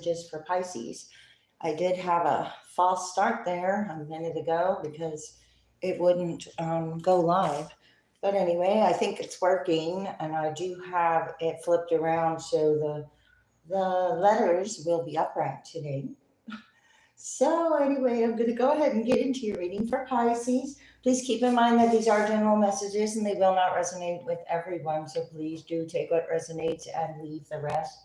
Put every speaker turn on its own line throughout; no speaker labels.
messages for Pisces. I did have a false start there a minute ago because it wouldn't go live. But anyway, I think it's working, and I do have it flipped around so the letters will be upright today. So anyway, I'm going to go ahead and get into your reading for Pisces. Please keep in mind that these are general messages and they will not resonate with everyone. So please do take what resonates and leave the rest,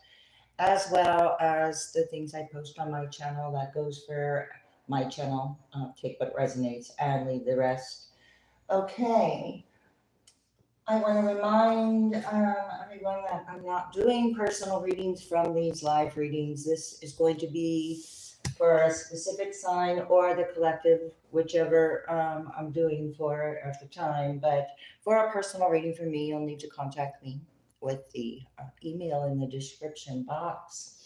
as well as the things I post on my channel. That goes for my channel. Take what resonates and leave the rest. Okay. I want to remind everyone that I'm not doing personal readings from these live readings. This is going to be for a specific sign or the collective, whichever I'm doing for at the time. But for a personal reading for me, you'll need to contact me with the email in the description box.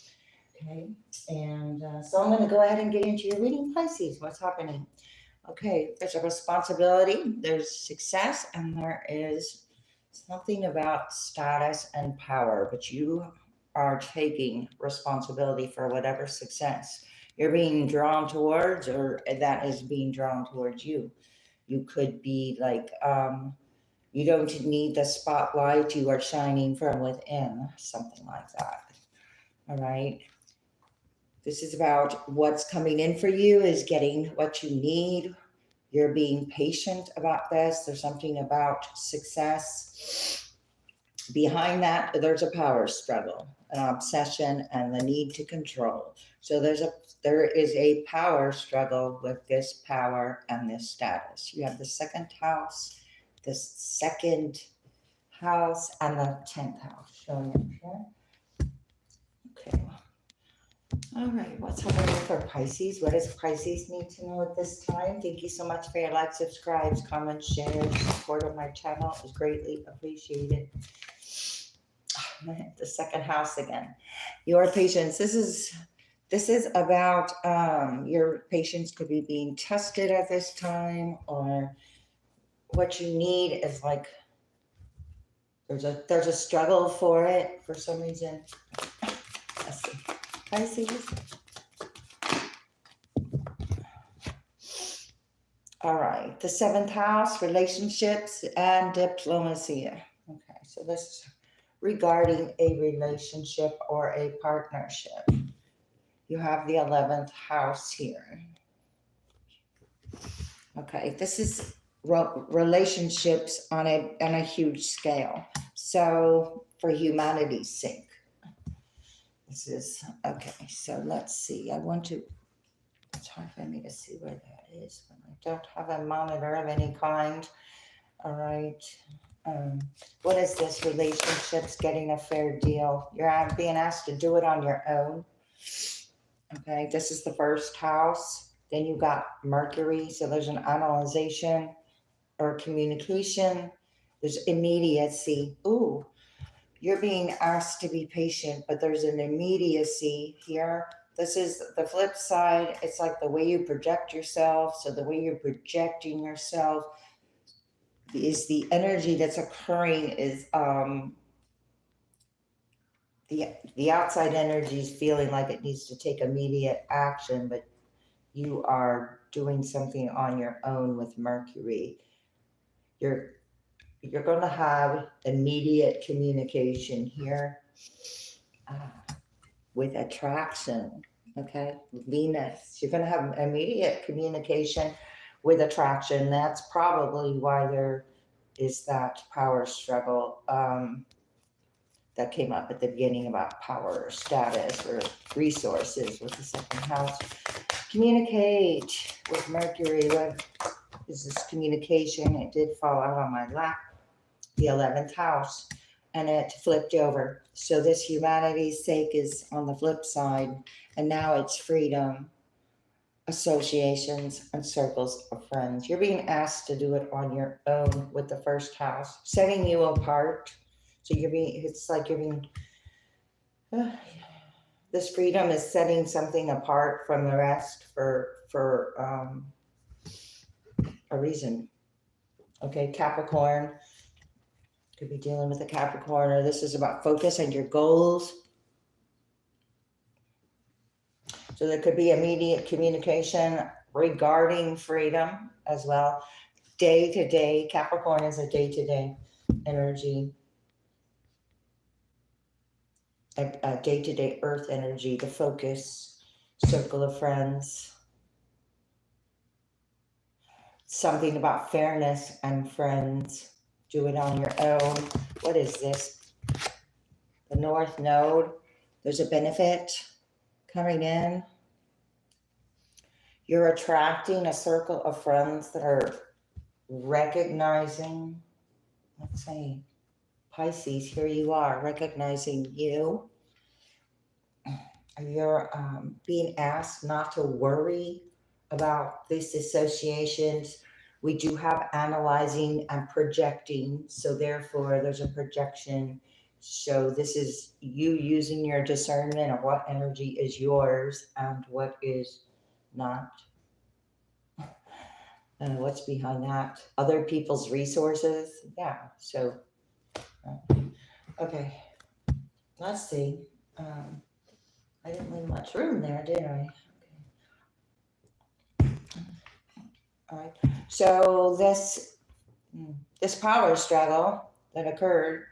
Okay, and so I'm going to go ahead and get into your reading, Pisces. What's happening? Okay, there's a responsibility, there's success, and there is something about status and power, but you are taking responsibility for whatever success you're being drawn towards, or that is being drawn towards you. You could be like, you don't need the spotlight, you are shining from within, something like that. All right. This is about what's coming in for you is getting what you need. You're being patient about this. There's something about success. Behind that, there's a power struggle, an obsession, and the need to control. So there is a power struggle with this power and this status. You have the second house, and the 10th house showing up here. Okay. All right, what's happening for Pisces? What does Pisces need to know at this time? Thank you so much for your likes, subscribes, comments, shares, support of my channel is greatly appreciated. The second house again. Your patience. This is about your patience could be being tested at this time, or what you need is like there's a struggle for it for some reason. Let's see. Pisces. All right, the 7th house, relationships and diplomacy. Okay, so this is regarding a relationship or a partnership. You have the 11th house here. Okay, this is relationships on a huge scale. So for humanity's sake. This is, okay, so let's see. It's hard for me to see where that is when I don't have a monitor of any kind. All right. What is this? Relationships, getting a fair deal. You're being asked to do it on your own. Okay, this is the 1st house. Then you got Mercury. So there's an analyzation or communication. There's immediacy. Ooh. You're being asked to be patient, but there's an immediacy here. This is the flip side. It's like the way you project yourself. So the way you're projecting yourself is the energy that's occurring is the outside energy is feeling like it needs to take immediate action, but you are doing something on your own with Mercury. You're going to have immediate communication here with attraction, okay? Venus, you're going to have immediate communication with attraction. That's probably why there is that power struggle that came up at the beginning about power or status or resources with the 2nd house. Communicate with Mercury. What is this communication? It did fall out on my lap. The 11th house, and it flipped over. So this humanity's sake is on the flip side, and now it's freedom, associations, and circles of friends. You're being asked to do it on your own with the 1st house, setting you apart. So it's like you're being, this freedom is setting something apart from the rest for a reason. Okay, Capricorn. Could be dealing with a Capricorn, or this is about focus and your goals. So there could be immediate communication regarding freedom as well. Day to day, Capricorn is a day to day energy, a day to day earth energy, the focus, circle of friends. Something about fairness and friends. Do it on your own. What is this? The North Node. There's a benefit coming in. You're attracting a circle of friends that are recognizing, let's say, Pisces, here you are, recognizing you. You're being asked not to worry about these associations. We do have analyzing and projecting, so therefore there's a projection. So this is you using your discernment of what energy is yours and what is not. And what's behind that? Other people's resources. Yeah, so, okay, let's see. I didn't leave much room there, did I? Okay. All right. So this power struggle that occurred,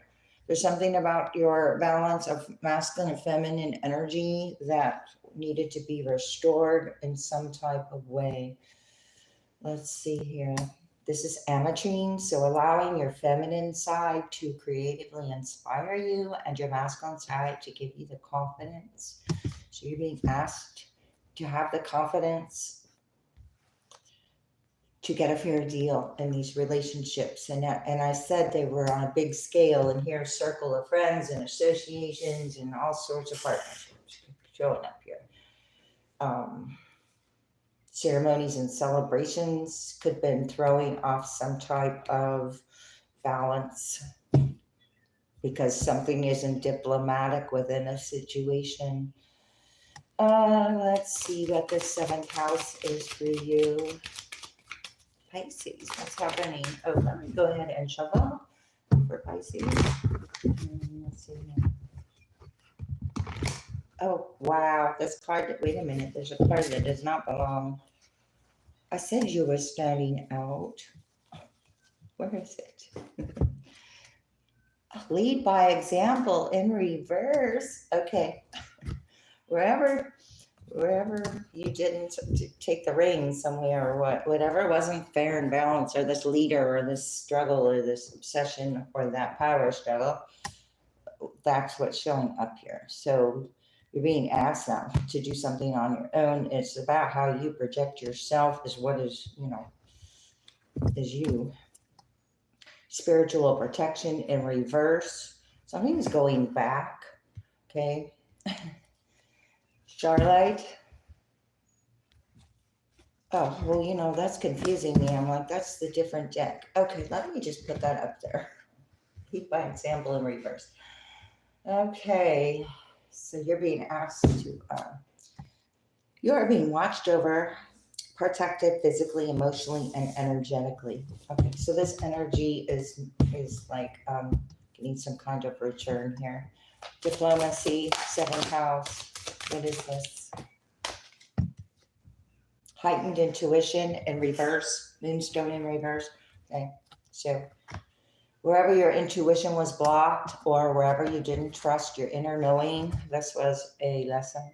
there's something about your balance of masculine and feminine energy that needed to be restored in some type of way. Let's see here. This is ametrine, so allowing your feminine side to creatively inspire you and your masculine side to give you the confidence. So you're being asked to have the confidence to get a fair deal in these relationships. And I said they were on a big scale, and here's a circle of friends and associations and all sorts of partnerships showing up here. Ceremonies and celebrations could have been throwing off some type of balance because something isn't diplomatic within a situation. Let's see what the 7th house is for you. Pisces, what's happening? Oh, let me go ahead and shuffle for Pisces. Let's see. Oh, wow, this card, wait a minute, there's a card that does not belong. I said you were starting out. Where is it? Lead by example in reverse. Okay. Wherever you didn't take the reins somewhere, or whatever wasn't fair and balanced, or this leader or this struggle or this obsession or that power struggle, that's what's showing up here. So you're being asked now to do something on your own. It's about how you project yourself is what is, is you. Spiritual protection in reverse. Something's going back. Okay. Starlight. Oh, well, that's confusing me. I'm like, that's the different deck. Okay, let me just put that up there. Keep by example in reverse. Okay, so you're being asked to, you are being watched over, protected physically, emotionally, and energetically. Okay, so this energy is like getting some kind of return here. Diplomacy, 7th house. What is this? Heightened intuition in reverse, moonstone in reverse. Okay, so wherever your intuition was blocked or wherever you didn't trust your inner knowing, this was a lesson.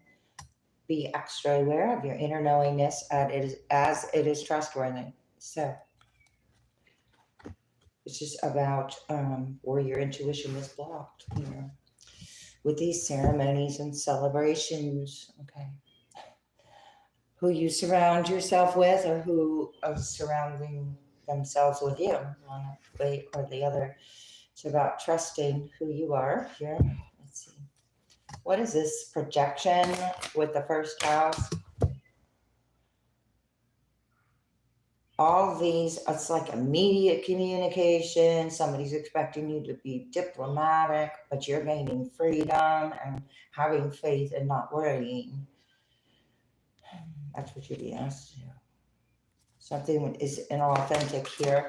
Be extra aware of your inner knowingness as it is trustworthy. So it's just about where your intuition was blocked, with these ceremonies and celebrations. Okay. Who you surround yourself with or who are surrounding themselves with you, one way or the other. It's about trusting who you are here. Let's see. What is this projection with the 1st house? All these, it's like immediate communication. Somebody's expecting you to be diplomatic, but you're gaining freedom and having faith and not worrying. That's what you'd be asked to do. Something is inauthentic here.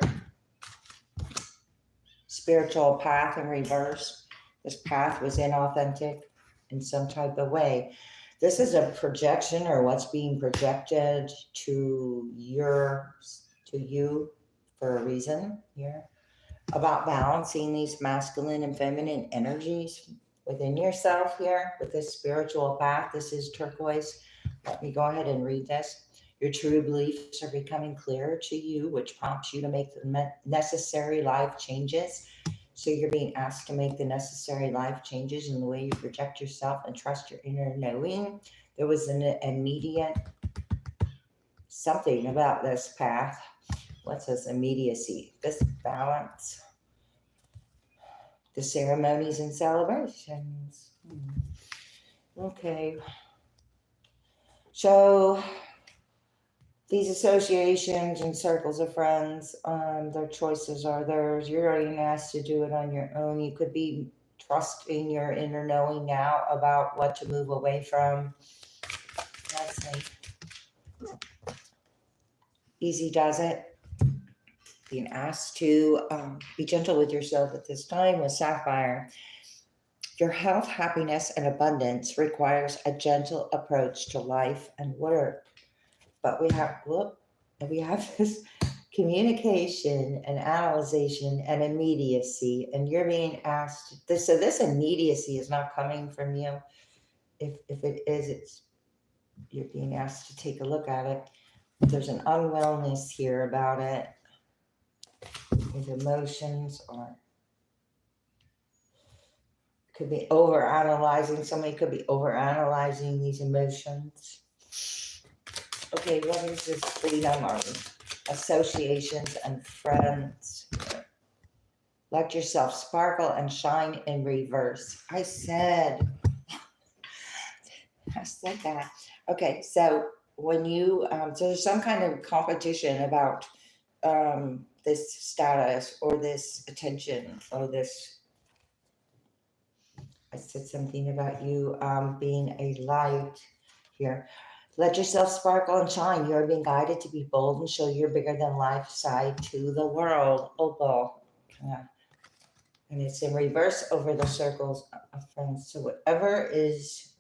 Spiritual path in reverse. This path was inauthentic in some type of way. This is a projection or what's being projected to you for a reason here about balancing these masculine and feminine energies within yourself here with this spiritual path. This is turquoise. Let me go ahead and read this. Your true beliefs are becoming clearer to you, which prompts you to make the necessary life changes. So you're being asked to make the necessary life changes in the way you project yourself and trust your inner knowing. There was an immediate something about this path. What's this immediacy? This balance, the ceremonies and celebrations. Okay. So these associations and circles of friends, their choices are theirs. You're being asked to do it on your own. You could be trusting your inner knowing now about what to move away from. Let's see. Easy does it. Being asked to be gentle with yourself at this time with Sapphire. Your health, happiness, and abundance requires a gentle approach to life and work. But we have this communication and analyzation and immediacy, and you're being asked this. So this immediacy is not coming from you. If it is, you're being asked to take a look at it. There's an unwellness here about it. His emotions are could be over analyzing. Somebody could be over analyzing these emotions. Okay, what is this freedom or associations and friends? Let yourself sparkle and shine in reverse. I said that. Okay, so when you, so there's some kind of competition about this status or this attention or this. I said something about you being a light here. Let yourself sparkle and shine. You are being guided to be bold and show your bigger than life side to the world. Opal. Yeah. And it's in reverse over the circles of friends. So whatever is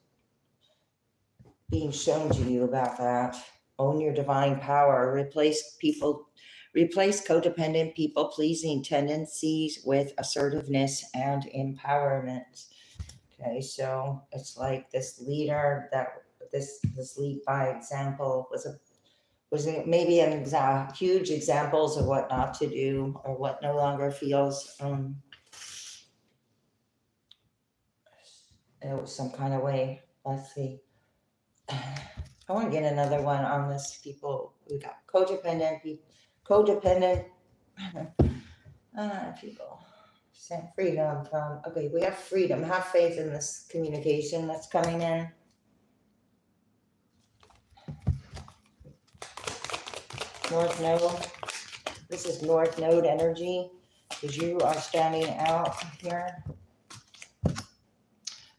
being shown to you about that, own your divine power. Replace codependent, people-pleasing tendencies with assertiveness and empowerment. Okay, so it's like this leader that this lead by example was maybe an huge examples of what not to do or what no longer feels some kind of way. Let's see. I want to get another one on this. People, we got codependent people. Freedom from, okay, we have freedom. Have faith in this communication that's coming in. North Node. This is North Node energy because you are standing out here.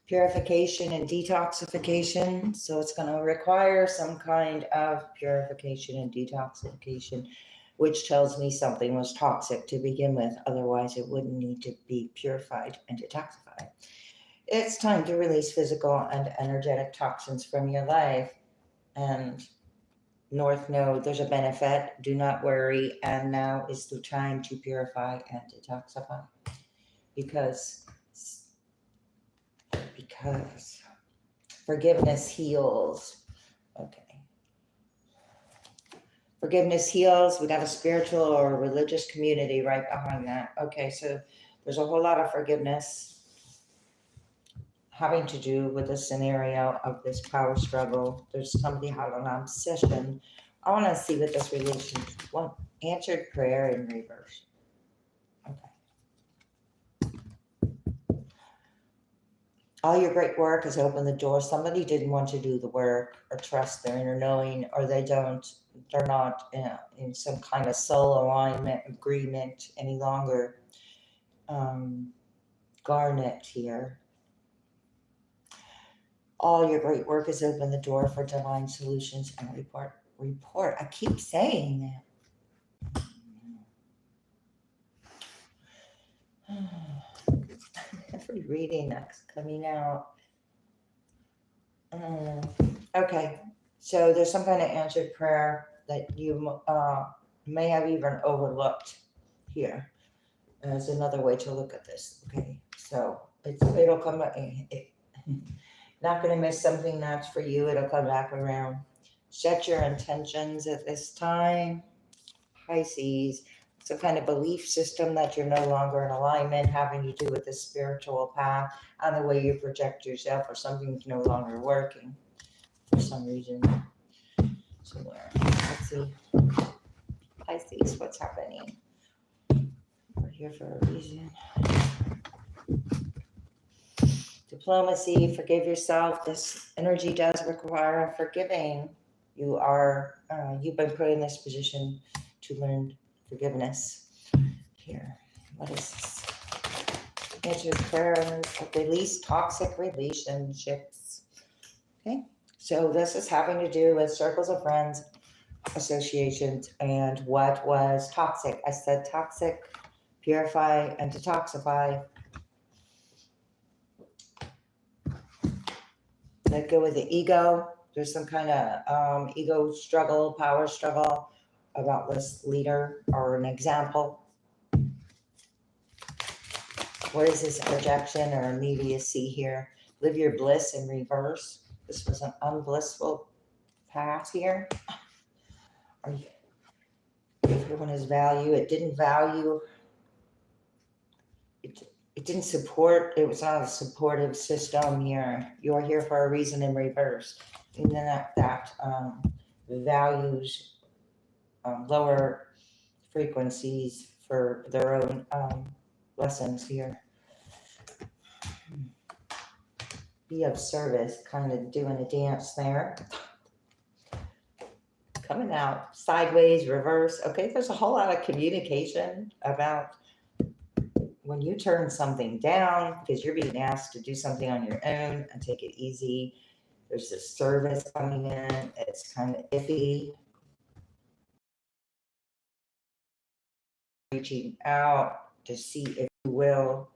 Purification and detoxification. So it's going to require some kind of purification and detoxification, which tells me something was toxic to begin with. Otherwise, it wouldn't need to be purified and detoxified. It's time to release physical and energetic toxins from your life. And North Node, there's a benefit. Do not worry. And now is the time to purify and detoxify. Because forgiveness heals. Okay. Forgiveness heals. We got a spiritual or religious community right behind that. Okay, so there's a whole lot of forgiveness having to do with the scenario of this power struggle. There's somebody had an obsession. I want to see what this relationship, one answered prayer in reverse. Okay. All your great work has opened the door. Somebody didn't want to do the work or trust their inner knowing, or they're not in some kind of soul alignment agreement any longer. Garnet here. All your great work has opened the door for divine solutions and report. I keep saying that. Every reading that's coming out. Okay, so there's some kind of answered prayer that you may have even overlooked here. As another way to look at this. Okay, so it'll come back. Not going to miss something that's for you. It'll come back around. Set your intentions at this time. Pisces, some kind of belief system that you're no longer in alignment, having to do with the spiritual path and the way you project yourself, or something's no longer working for some reason. Somewhere. Let's see. Pisces, what's happening? We're here for a reason. Diplomacy, forgive yourself. This energy does require forgiving. You've been put in this position to learn forgiveness. Here, what is this? Answered prayers, release toxic relationships. Okay, so this is having to do with circles of friends, associations, and what was toxic. I said toxic, purify, and detoxify. Let go of the ego. There's some kind of ego struggle, power struggle about this leader or an example. What is this projection or immediacy here? Live your bliss in reverse. This was an unblissful path here. Are you, everyone has value. It didn't value. It didn't support. It was not a supportive system here. You're here for a reason in reverse. And then that values lower frequencies for their own lessons here. Be of service, kind of doing a dance there. Coming out sideways, reverse. Okay, there's a whole lot of communication about when you turn something down because you're being asked to do something on your own and take it easy. There's this service coming in. It's kind of iffy. Reaching out to see if you will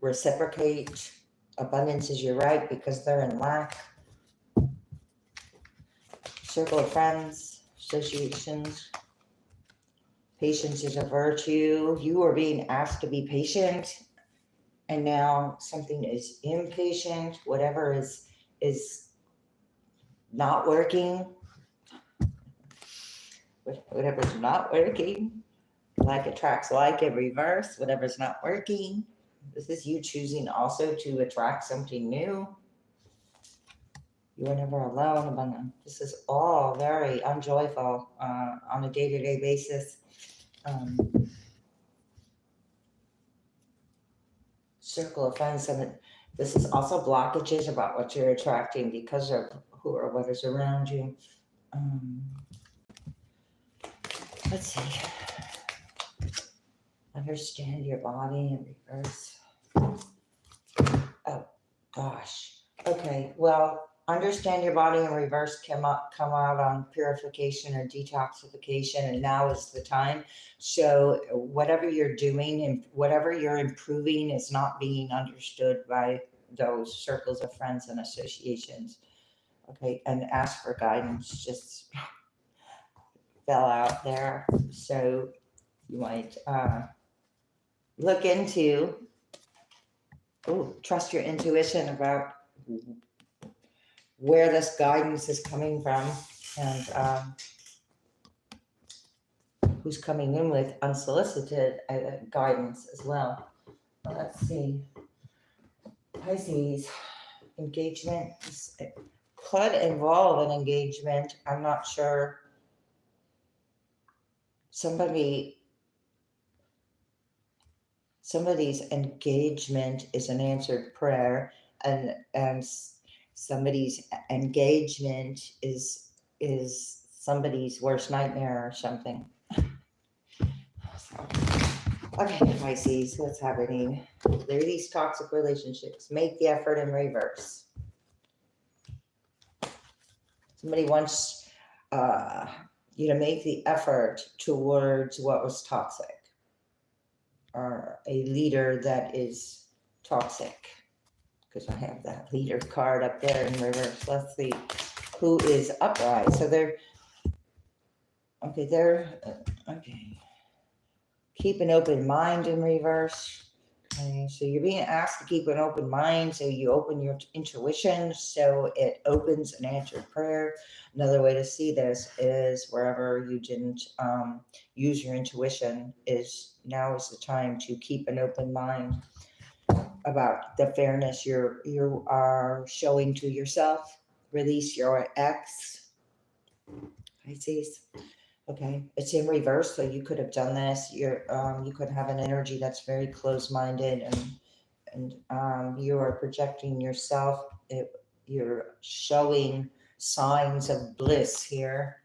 reciprocate. Abundance is your right because they're in lack. Circle of friends, associations. Patience is a virtue. You are being asked to be patient, and now something is impatient. Whatever is not working. Whatever's not working, like attracts like in reverse. Whatever's not working. This is you choosing also to attract something new. You are never alone, abundant. This is all very unjoyful on a day-to-day basis. Circle of friends, and this is also blockages about what you're attracting because of who or what is around you. Let's see. Understand your body in reverse. Oh gosh. Okay. Well, understand your body in reverse come out on purification or detoxification, and now is the time. So whatever you're doing and whatever you're improving is not being understood by those circles of friends and associations. Okay, and ask for guidance just fell out there. So you might look into, trust your intuition about where this guidance is coming from, and who's coming in with unsolicited guidance as well. Let's see. Pisces, engagement could involve an engagement. I'm not sure. Somebody's engagement is an answered prayer, and somebody's engagement is somebody's worst nightmare or something. Okay, Pisces, what's happening? Release toxic relationships. Make the effort in reverse. Somebody wants you to make the effort towards what was toxic, or a leader that is toxic. because I have that leader card up there in reverse. Let's see who is upright. So they're okay. Keep an open mind in reverse. Okay, so you're being asked to keep an open mind, so you open your intuition, so it opens an answered prayer. Another way to see this is wherever you didn't use your intuition, is now is the time to keep an open mind about the fairness you are showing to yourself. Release your ex, Pisces. Okay, it's in reverse, so you could have done this. You could have an energy that's very close-minded, and you are projecting yourself. You're showing signs of bliss here.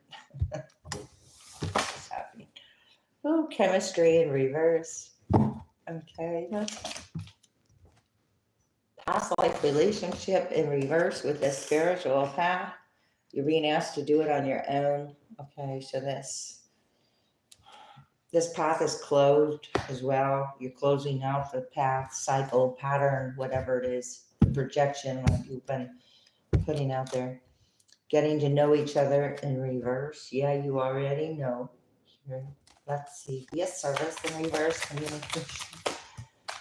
What's happening? Oh, chemistry in reverse. Okay, that's past life relationship in reverse with a spiritual path. You're being asked to do it on your own. Okay, so this path is closed as well. You're closing out the path, cycle, pattern, whatever it is, the projection that you've been putting out there. Getting to know each other in reverse. Yeah, you already know. Here, let's see. Yes, service in reverse, communication.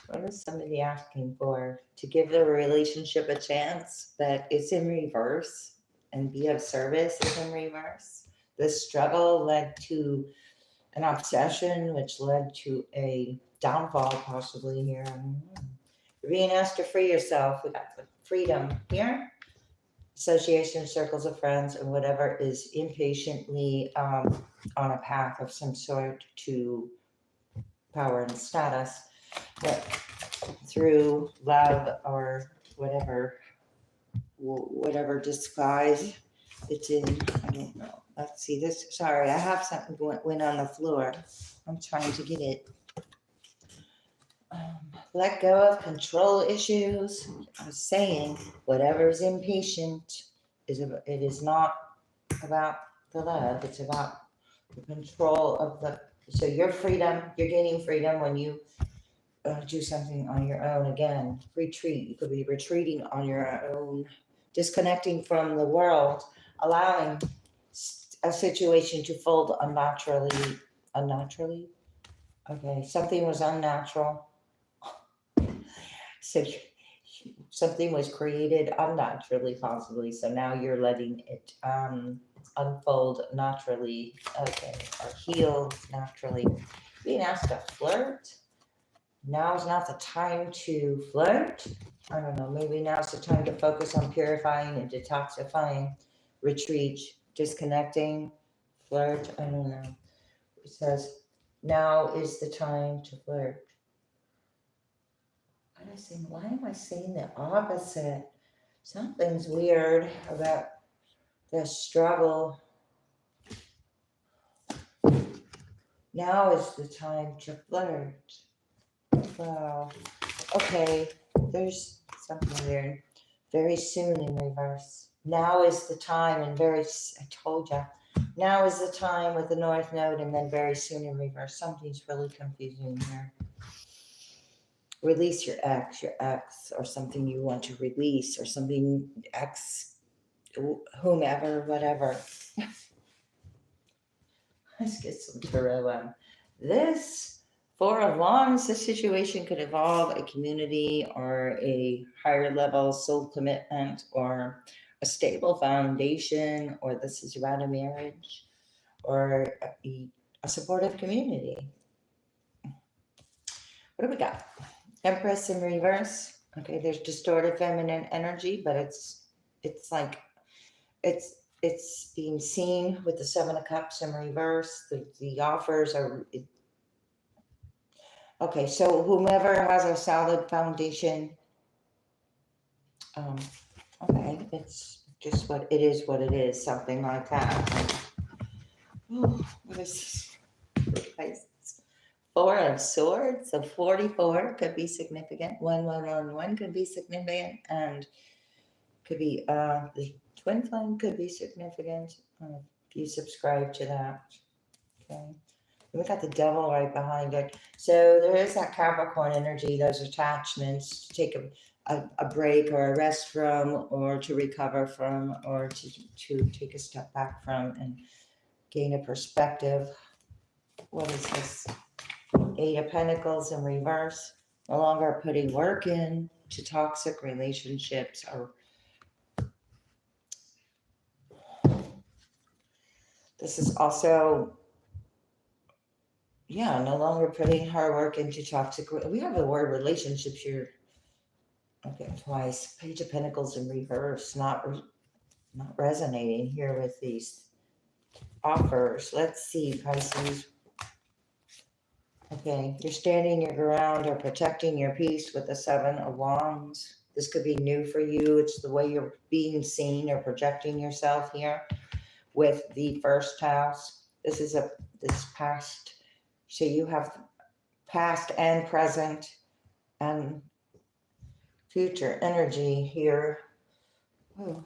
What is somebody asking for? To give the relationship a chance, but it's in reverse, and be of service is in reverse. The struggle led to an obsession, which led to a downfall, possibly here. You're being asked to free yourself. We got the freedom here. Association, circles of friends, and whatever is impatiently on a path of some sort to power and status, but through love or whatever disguise it's in. I don't know. Let's see this. Sorry, I have something went on the floor. I'm trying to get it. Let go of control issues. I was saying whatever is impatient it is not about the love. It's about the control of the. So your freedom. You're gaining freedom when you do something on your own. Again, retreat. You could be retreating on your own, disconnecting from the world, allowing a situation to fold unnaturally. Okay, something was unnatural. So something was created unnaturally, possibly. So now you're letting it unfold naturally. Okay, or heal naturally. Being asked to flirt. Now is not the time to flirt. I don't know. Maybe now's the time to focus on purifying and detoxifying, retreat, disconnecting, flirt. I don't know. It says now is the time to flirt. Why am I saying the opposite? Something's weird about the struggle. Now is the time to flirt. Wow. Okay, there's something weird. Very soon in reverse. Now is the time, and I told you. Now is the time with the North Node, and then very soon in reverse. Something's really confusing here. Release your ex, or something you want to release, or something whomever, whatever. Let's get some tarot on this. Four of Wands, this situation could involve a community or a higher level soul commitment or a stable foundation, or this is about a marriage or a supportive community. What do we got? Empress in reverse. Okay, there's distorted feminine energy, but it's like it's being seen with the Seven of Cups in reverse. The offers are okay. So whomever has a solid foundation, okay, it's just what it is. What it is, something like that. Oh, what is this? Four of Swords, so 44 could be significant. 1 could be significant, and could be the twin flame could be significant if you subscribe to that. Okay, we got the Devil right behind it. So there is that Capricorn energy, those attachments. Take a break or a rest from, or to recover from, or to take a step back from and gain a perspective. What is this? 8 of Pentacles in reverse. No longer putting work in to toxic relationships, or this is also, yeah, no longer putting hard work into toxic. We have the word relationships here. Okay, twice. Page of Pentacles in reverse. Not resonating here with these offers. Let's see, Pisces. Okay, you're standing your ground or protecting your peace with the 7 of Wands. This could be new for you. It's the way you're being seen or projecting yourself here with the first house. This is this past. So you have past and present and future energy here. Ooh.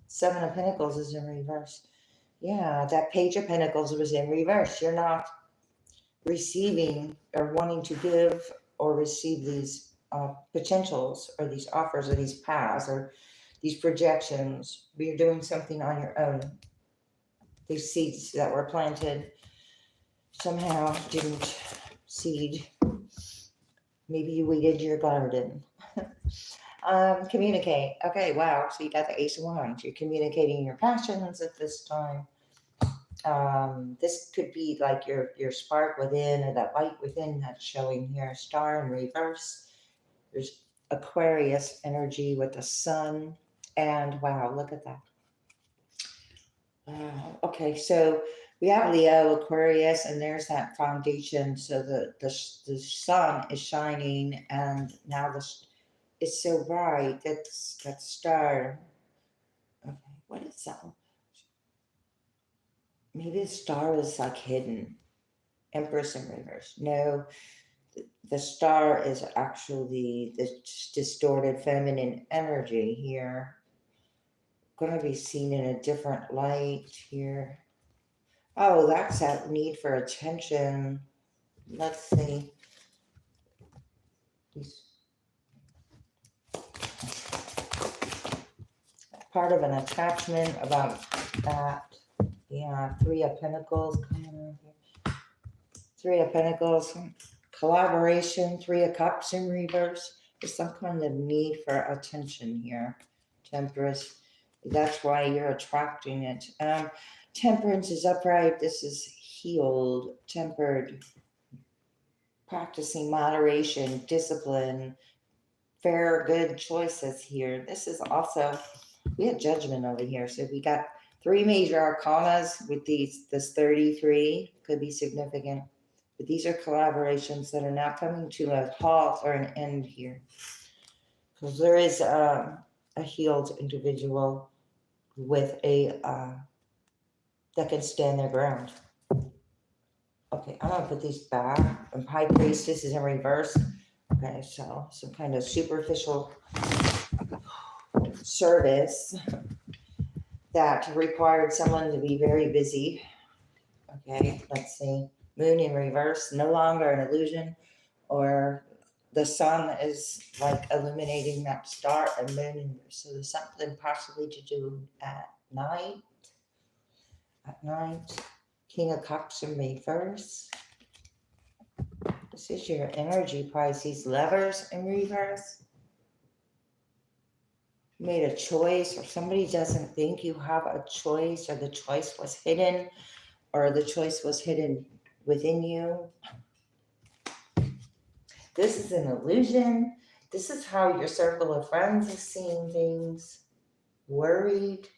7 of Pentacles is in reverse. Yeah, that Page of Pentacles was in reverse. You're not receiving or wanting to give or receive these potentials or these offers or these paths or these projections. You're doing something on your own. These seeds that were planted somehow didn't seed. Maybe you weeded your garden. Communicate. Okay, wow. So you got the Ace of Wands. You're communicating your passions at this time. This could be like your spark within, or that light within that's showing here. Star in reverse. There's Aquarius energy with the sun. And wow, look at that. Okay, so we have Leo, Aquarius, and there's that foundation. So the sun is shining, and now it's so bright. That's that star. Okay, what is that? Maybe the star is like hidden. Empress in reverse. No, the star is actually the distorted feminine energy here. Going to be seen in a different light here. Oh, that's that need for attention. Let's see. Part of an attachment about that. Yeah, 3 of Pentacles coming in here. 3 of Pentacles, collaboration, 3 of Cups in reverse. There's some kind of need for attention here. Temperance. That's why you're attracting it. Temperance is upright. This is healed, tempered, practicing moderation, discipline, fair, good choices here. This is also, we have Judgment over here. So we got 3 major arcanas with this 33 could be significant. But these are collaborations that are now coming to a halt or an end here. Because there is a healed individual with a that can stand their ground. Okay, I'm gonna put these back. And High Priestess is in reverse. Okay, so some kind of superficial service that required someone to be very busy. Okay, let's see. Moon in reverse, no longer an illusion, or the sun is like illuminating that star and moon in reverse. So there's something possibly to do at night. At night. King of Cups in reverse. This is your energy, Pisces. Lovers in reverse. Made a choice, or somebody doesn't think you have a choice, or the choice was hidden, or the choice was hidden within you. This is an illusion. This is how your circle of friends is seeing things. Worried.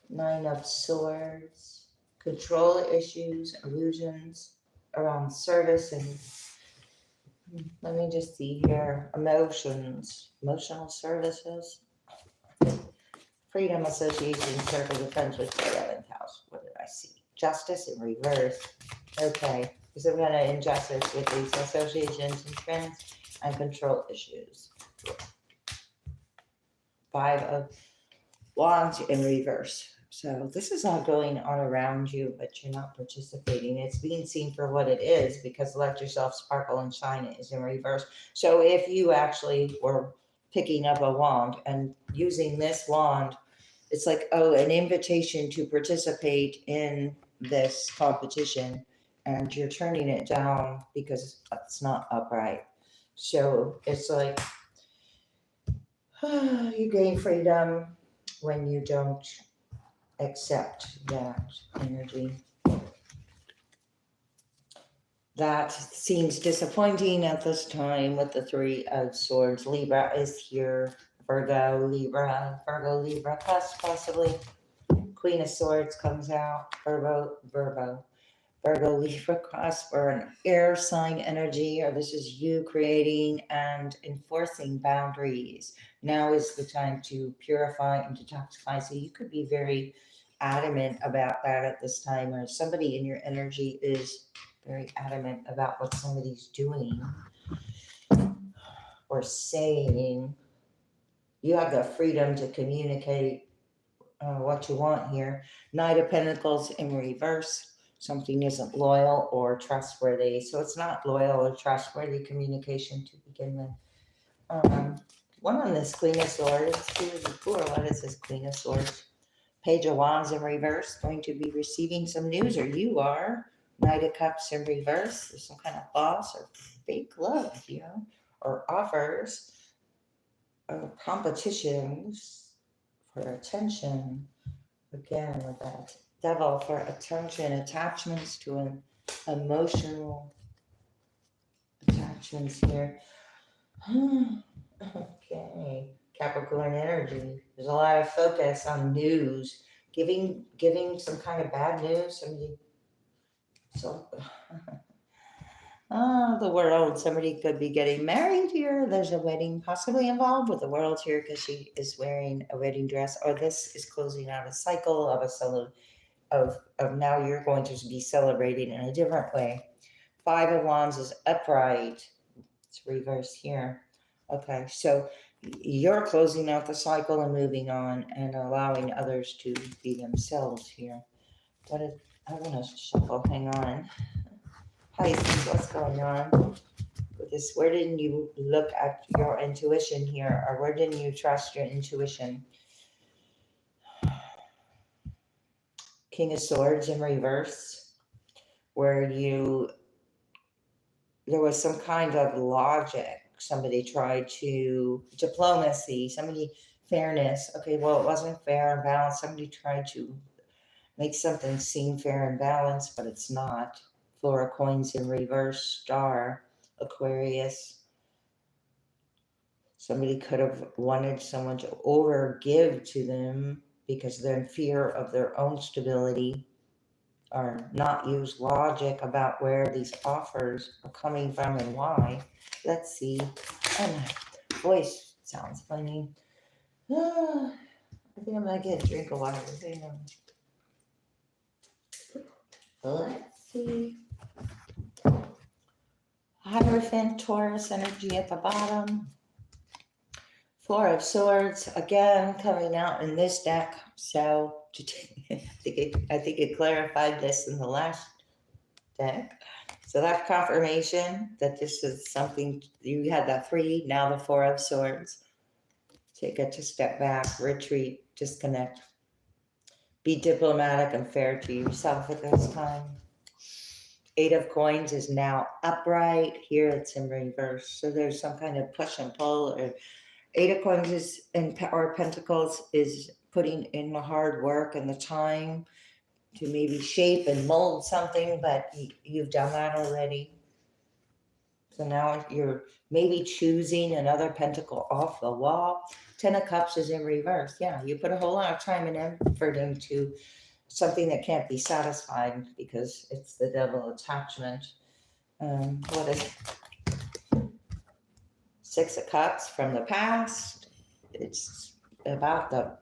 9 of Swords. Control issues, illusions around service, and let me just see here. Emotions, emotional services. Freedom, association, circle of friends with the 11th house. What did I see? Justice in reverse. Okay, so we're going to injustice with these associations and friends and control issues. 5 of Wands in reverse. So this is all going on around you, but you're not participating. It's being seen for what it is, because let yourself sparkle and shine is in reverse. So if you actually were picking up a wand and using this wand, it's like, oh, an invitation to participate in this competition, and you're turning it down because it's not upright. So it's like, you gain freedom when you don't accept that energy. That seems disappointing at this time with the Three of Swords. Libra is here. Virgo, Libra, possibly. Queen of Swords comes out. Virgo, Libra, cross for an air sign energy, or this is you creating and enforcing boundaries. Now is the time to purify and detoxify. So you could be very adamant about that at this time, or somebody in your energy is very adamant about what somebody's doing or saying. You have the freedom to communicate what you want here. Knight of Pentacles in reverse. Something isn't loyal or trustworthy. So it's not loyal or trustworthy communication to begin with. One on this Queen of Swords. Really cool. What is this Queen of Swords? Page of Wands in reverse. Going to be receiving some news, or you are. Knight of Cups in reverse. There's some kind of boss or fake love, or offers, competitions for attention. Again, with that Devil for attention, attachments to an emotional attachments here. Okay, Capricorn energy. There's a lot of focus on news, giving some kind of bad news. The world. Somebody could be getting married here. There's a wedding possibly involved with the world here, because she is wearing a wedding dress, or this is closing out a cycle of of now you're going to be celebrating in a different way. Five of Wands is upright. It's reversed here. Okay, so you're closing out the cycle and moving on and allowing others to be themselves here. I want to shuffle. Hang on. Pisces, what's going on with this? Where didn't you look at your intuition here, or where didn't you trust your intuition? King of Swords in reverse, where there was some kind of logic. Somebody tried to, diplomacy, fairness. Okay, well, it wasn't fair and balanced. Somebody tried to make something seem fair and balanced, but it's not. Four of Coins in reverse, Star, Aquarius. Somebody could have wanted someone to overgive to them because they're in fear of their own stability, or not use logic about where these offers are coming from and why. Let's see. Oh, my voice sounds funny. I think I'm going to get a drink of water. Let's see. Hierophant, Taurus energy at the bottom. Four of Swords, again, coming out in this deck. So I think it clarified this in the last deck. So that's confirmation that this is something, you had that three, now the Four of Swords. So you get to step back, retreat, disconnect. Be diplomatic and fair to yourself at this time. Eight of Coins is now upright. Here it's in reverse. So there's some kind of push and pull. Or Eight of Coins is in or Pentacles is putting in the hard work and the time to maybe shape and mold something, but you've done that already. So now you're maybe choosing another pentacle off the wall. Ten of Cups is in reverse. Yeah, you put a whole lot of time and effort into something that can't be satisfied because it's the Devil attachment. What is it? Six of Cups from the past. It's about the,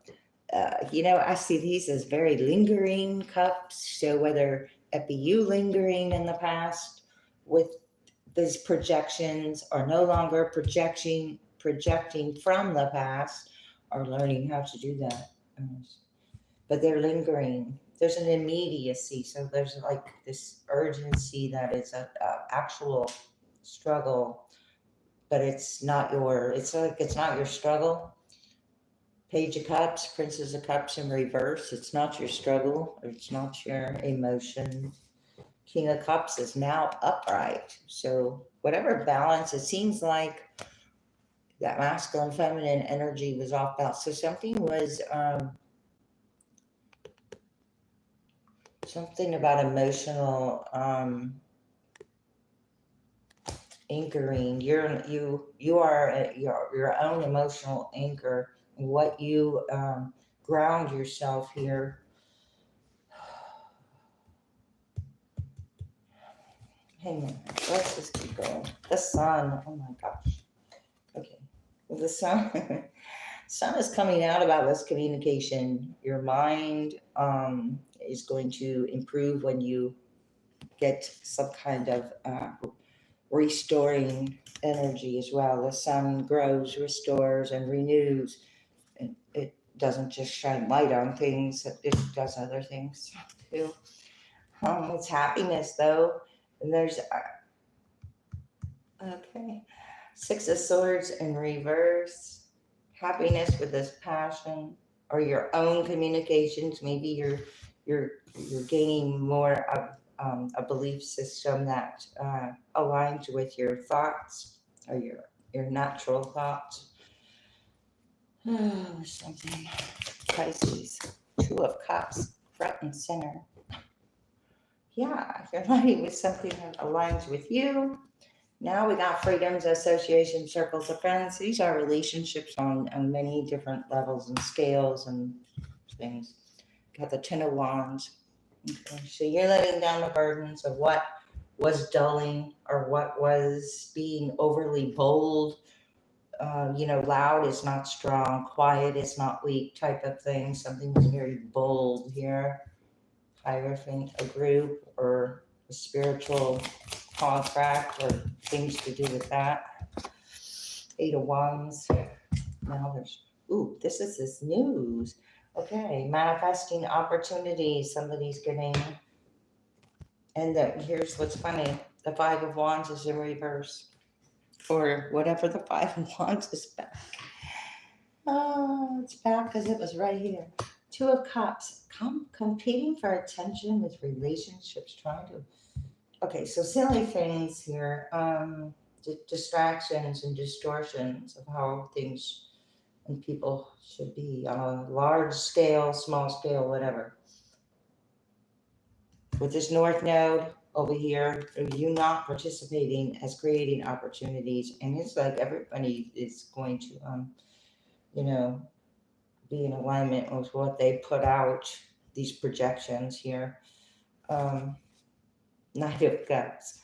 I see these as very lingering cups. So whether it be you lingering in the past with these projections, or no longer projecting from the past, or learning how to do that. but they're lingering. There's an immediacy, so there's like this urgency that is a actual struggle, but it's not your. It's like it's not your struggle. Page of Cups, Princess of Cups in reverse. It's not your struggle. It's not your emotion. King of Cups is now upright. So whatever balance, it seems like that masculine feminine energy was off balance. So something about emotional anchoring. You are your own emotional anchor. What you ground yourself here. Hang on, let's just keep going. The sun. Oh my gosh. Okay, the sun. Sun is coming out about this communication. Your mind is going to improve when you get some kind of restoring energy as well. The sun grows, restores, and renews. And it doesn't just shine light on things, it does other things too. It's happiness though. And there's, okay, Six of Swords in reverse. Happiness with this passion or your own communications. Maybe you're gaining more of a belief system that aligns with your thoughts or your natural thoughts. Oh, something. Pisces, Two of Cups, front and center. Yeah, you're aligning with something that aligns with you. Now we got freedoms, association, circles of friends. These are relationships on many different levels and scales and things. Got the Ten of Wands. Okay, so you're letting down the burdens of what was dulling or what was being overly bold. Loud is not strong, quiet is not weak type of thing. Something was very bold here. Hierophant, a group or a spiritual contract or things to do with that. Eight of Wands. Now this is this news. Okay, manifesting opportunities. Somebody's getting, and here's what's funny. The Five of Wands is in reverse. Or whatever the Five of Wands is back. Oh, it's back because it was right here. Two of Cups. Competing for attention with relationships, trying to. Okay, so silly things here. Distractions and distortions of how things and people should be on a large scale, small scale, whatever. With this North Node over here, you not participating as creating opportunities, and it's like everybody is going to, be in alignment with what they put out. These projections here. Knight of Cups.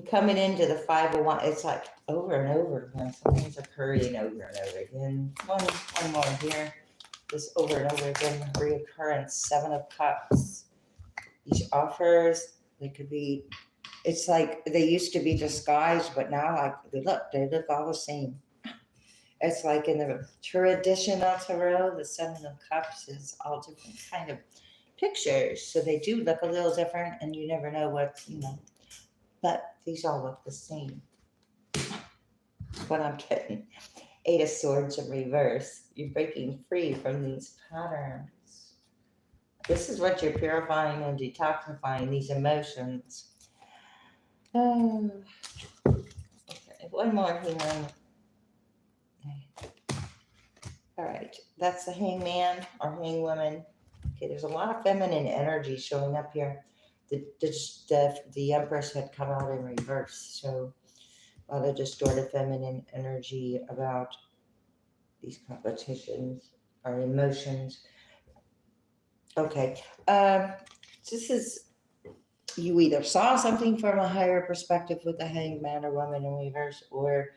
Coming into the 501, it's like over and over again. Something's occurring over and over again. One more here. This over and over again, reoccurrence. Seven of Cups. These offers, they could be. It's like they used to be disguised, but now like they look all the same. It's like in the traditional tarot, the Seven of Cups is all different kind of pictures, so they do look a little different, and you never know what. But these all look the same. But I'm kidding. Eight of Swords in reverse. You're breaking free from these patterns. This is what you're purifying and detoxifying, these emotions. Oh. Okay, one more here. All right, that's the Hangman or Hangwoman. Okay, there's a lot of feminine energy showing up here. The Empress had come out in reverse, so a lot of distorted feminine energy about these competitions or emotions. Okay, this is, you either saw something from a higher perspective with the Hangman or Woman in reverse, or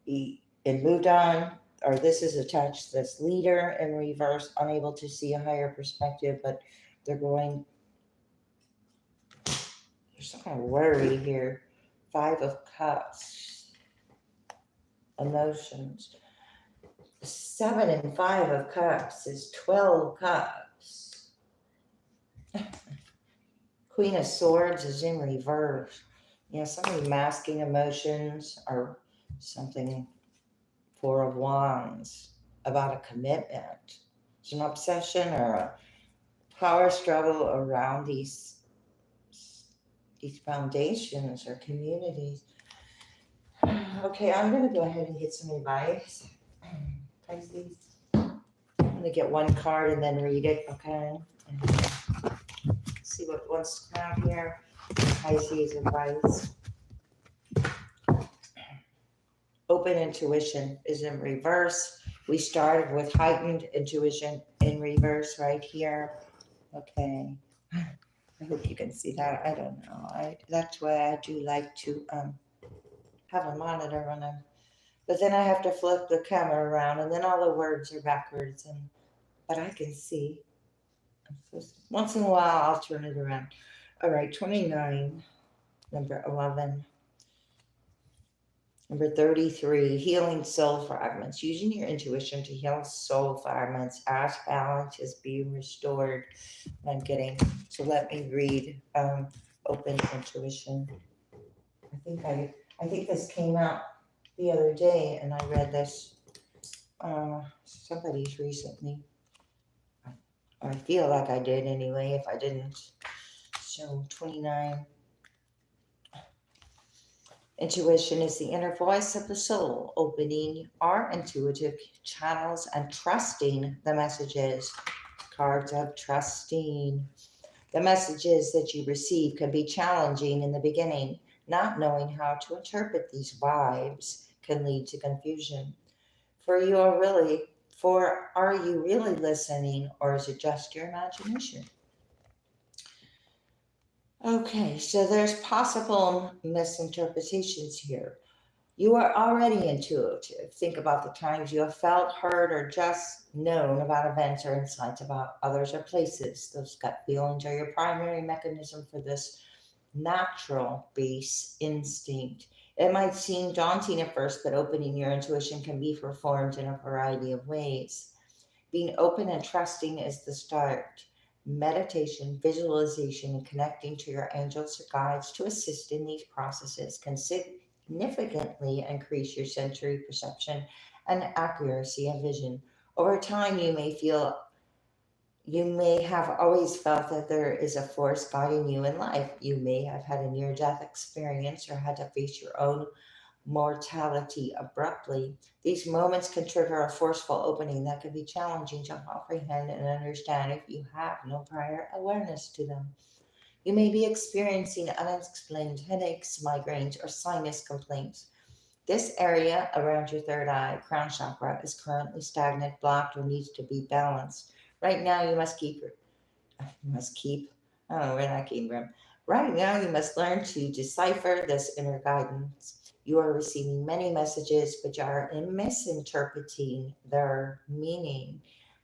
it moved on, or this is attached to this leader in reverse, unable to see a higher perspective, but they're going. There's some kind of worry here. Five of Cups. Emotions. 7 and 5 of Cups is 12 Cups. Queen of Swords is in reverse. Somebody masking emotions or something. 4 of Wands about a commitment. It's an obsession or a power struggle around these foundations or communities. Okay, I'm going to go ahead and get some advice. Pisces. I'm going to get one card and then read it, okay? And see what wants to come out here. Pisces advice. Open intuition is in reverse. We started with heightened intuition in reverse right here. Okay. I hope you can see that. I don't know. That's why I do like to have a monitor when I'm, but then I have to flip the camera around and then all the words are backwards but I can see. Once in a while I'll turn it around. All right, 29, number 11. Number 33, healing soul fragments. Using your intuition to heal soul fragments as balance is being restored. I'm getting, so let me read open intuition. I think this came out the other day and I read this somebody's recently. I feel like I did anyway, if I didn't. So 29. Intuition is the inner voice of the soul, opening our intuitive channels and trusting the messages. Cards of trusting. The messages that you receive can be challenging in the beginning. Not knowing how to interpret these vibes can lead to confusion. Are you really listening, or is it just your imagination? Okay, so there's possible misinterpretations here. You are already intuitive. Think about the times you have felt, heard, or just known about events or insights about others or places. Those gut feelings are your primary mechanism for this natural base instinct. It might seem daunting at first, but opening your intuition can be performed in a variety of ways. Being open and trusting is the start. Meditation, visualization, and connecting to your angels or guides to assist in these processes can significantly increase your sensory perception and accuracy of vision. Over time, you may have always felt that there is a force guiding you in life. You may have had a near-death experience or had to face your own mortality abruptly. These moments can trigger a forceful opening that can be challenging to comprehend and understand if you have no prior awareness to them. You may be experiencing unexplained headaches, migraines, or sinus complaints. This area around your third eye, crown chakra, is currently stagnant, blocked, or needs to be balanced. Right now, you must I don't know where that came from. Right now, you must learn to decipher this inner guidance. You are receiving many messages, but you are misinterpreting their meaning.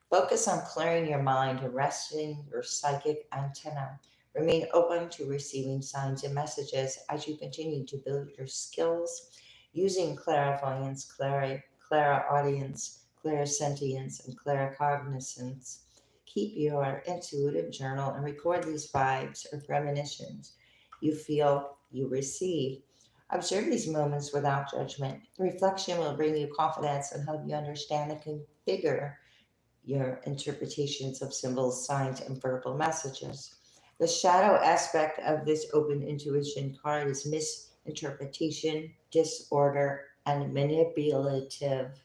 Focus on clearing your mind and resting your psychic antenna. Remain open to receiving signs and messages as you continue to build your skills using clairvoyance, clairaudience, clairsentience, and claircognizance. Keep your intuitive journal and record these vibes or premonitions you feel you receive. Observe these moments without judgment. Reflection will bring you confidence and help you understand and configure your interpretations of symbols, signs, and verbal messages. The shadow aspect of this open intuition card is misinterpretation, disorder, and manipulative.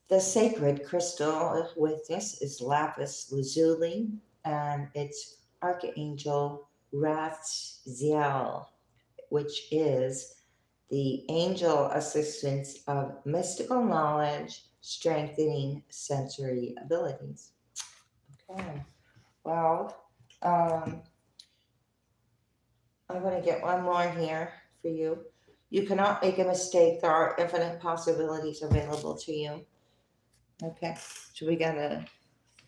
The sacred crystal with this is lapis lazuli, and it's Archangel Ratziel, which is the angel assistance of mystical knowledge, strengthening sensory abilities. Okay, well, I'm going to get one more here for you. You cannot make a mistake. There are infinite possibilities available to you. Okay, so we got a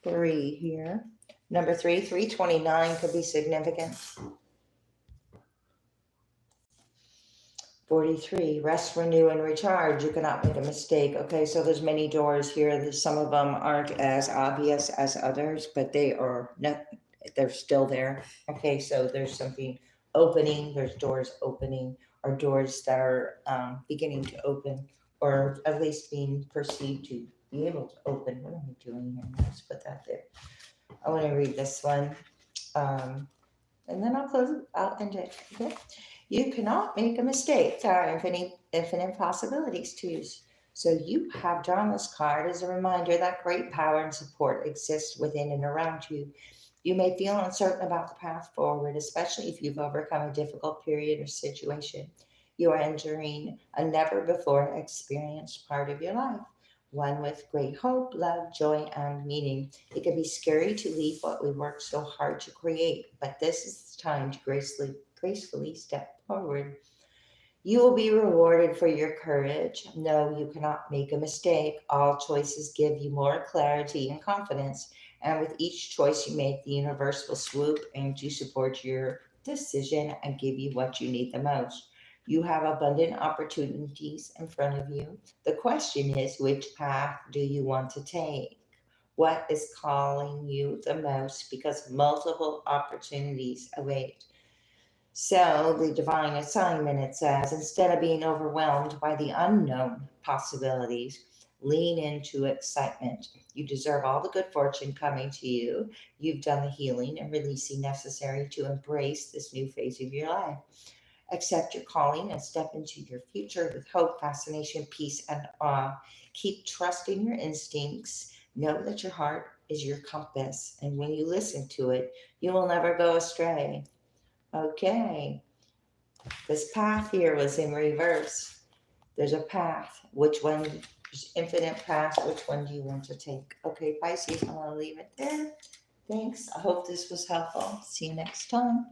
3 here. Number 3, 329 could be significant. 43, rest, renew, and recharge. You cannot make a mistake. Okay, so there's many doors here. Some of them aren't as obvious as others, but they're still there. Okay, so there's something opening, there's doors opening, or doors that are beginning to open, or at least being perceived to be able to open. What am I doing here? Let's put that there. I want to read this one. And then I'll close it. I'll end it. Okay. You cannot make a mistake. There are infinite possibilities to use. So you have drawn this card as a reminder that great power and support exists within and around you. You may feel uncertain about the path forward, especially if you've overcome a difficult period or situation. You are entering a never before experienced part of your life, one with great hope, love, joy, and meaning. It can be scary to leave what we worked so hard to create, but this is the time to gracefully step forward. You will be rewarded for your courage. No, you cannot make a mistake. All choices give you more clarity and confidence. And with each choice you make, the universe will swoop in to support your decision and give you what you need the most. You have abundant opportunities in front of you. The question is, which path do you want to take? What is calling you the most? Because multiple opportunities await. So, the divine assignment, it says, instead of being overwhelmed by the unknown possibilities, lean into excitement. You deserve all the good fortune coming to you. You've done the healing and releasing necessary to embrace this new phase of your life. Accept your calling and step into your future with hope, fascination, peace, and awe. Keep trusting your instincts. Know that your heart is your compass, and when you listen to it, you will never go astray. Okay, this path here was in reverse. There's a path. Which one? There's infinite paths. Which one do you want to take? Okay, Pisces, I'm going to leave it there. Thanks. I hope this was helpful. See you next time.